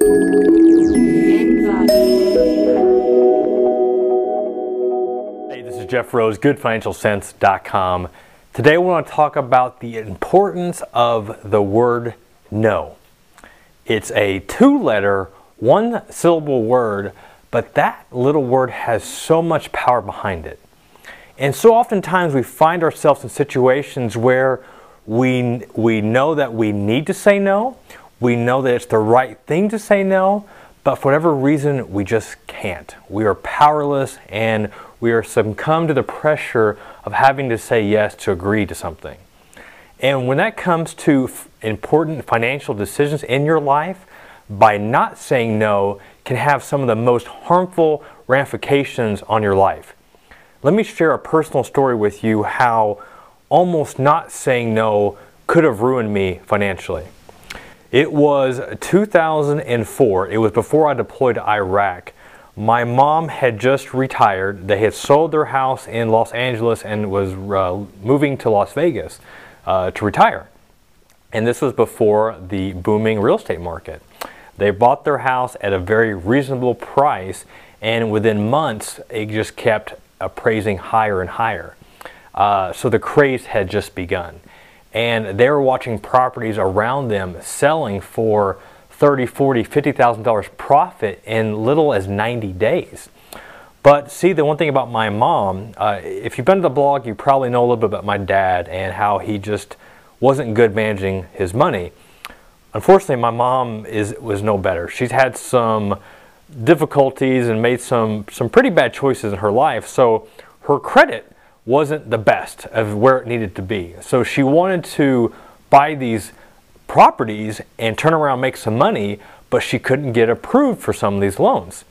Hey, this is Jeff Rose, GoodFinancialCents.com. Today we want to talk about the importance of the word no. It's a two-letter, one-syllable word, but that little word has so much power behind it. And so oftentimes we find ourselves in situations where we know that we need to say no, we know that it's the right thing to say no, but for whatever reason we just can't. We are powerless and we are succumbed to the pressure of having to say yes to agree to something. And when that comes to important financial decisions in your life, by not saying no can have some of the most harmful ramifications on your life. Let me share a personal story with you how almost not saying no could have ruined me financially. It was 2004. It was before I deployed to Iraq. My mom had just retired. They had sold their house in Los Angeles and was moving to Las Vegas to retire. And this was before the booming real estate market. They bought their house at a very reasonable price, and within months it just kept appraising higher and higher. So the craze had just begun. And they were watching properties around them selling for $30,000, $40,000, $50,000 profit in little as 90 days. But see, the one thing about my mom, if you've been to the blog, you probably know a little bit about my dad and how he just wasn't good managing his money. Unfortunately, my mom was no better. She's had some difficulties and made some pretty bad choices in her life, so her credit wasn't the best of where it needed to be. So she wanted to buy these properties and turn around and make some money, but she couldn't get approved for some of these loans.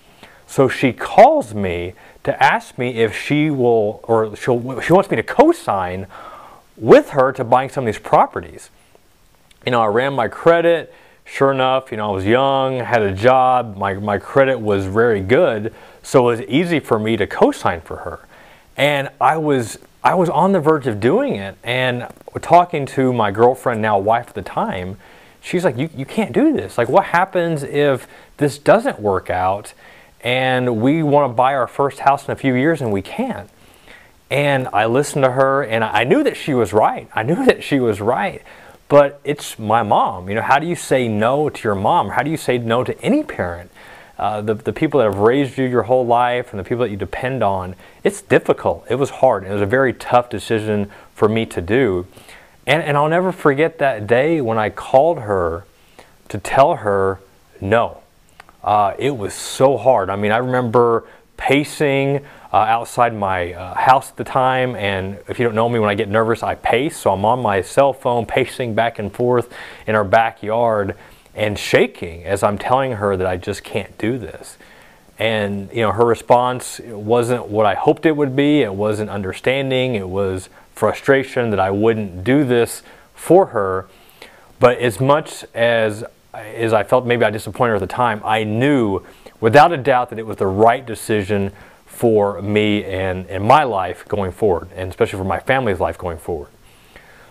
So she calls me to ask me if she will, or she wants me to co-sign with her to buying some of these properties. You know, I ran my credit. Sure enough, you know, I was young, had a job, my credit was very good, so it was easy for me to co-sign for her. And I was on the verge of doing it, and talking to my girlfriend, now wife at the time, she's like, you can't do this. Like, what happens if this doesn't work out and we want to buy our first house in a few years and we can't? And I listened to her, and I knew that she was right. I knew that she was right. But it's my mom. You know, how do you say no to your mom? How do you say no to any parent? The people that have raised you your whole life and the people that you depend on, it's difficult. It was hard. It was a very tough decision for me to do. And I'll never forget that day when I called her to tell her no. It was so hard. I mean, I remember pacing outside my house at the time, and if you don't know me, when I get nervous I pace, so I'm on my cell phone pacing back and forth in our backyard and shaking as I'm telling her that I just can't do this. And you know, her response wasn't what I hoped it would be. It wasn't understanding. It was frustration that I wouldn't do this for her. But as much as I felt maybe I disappointed her at the time, I knew without a doubt that it was the right decision for me and my life going forward, and especially for my family's life going forward.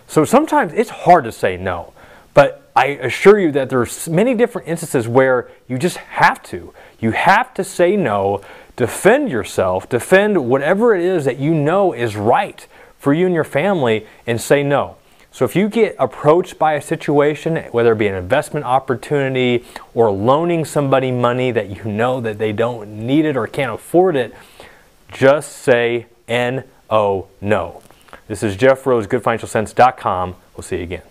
So sometimes it's hard to say no, but I assure you that there's many different instances where you just have to. You have to say no, defend yourself, defend whatever it is that you know is right for you and your family, and say no. So if you get approached by a situation, whether it be an investment opportunity or loaning somebody money that you know that they don't need it or can't afford it, just say N-O, no. This is Jeff Rose, GoodFinancialCents.com. We'll see you again.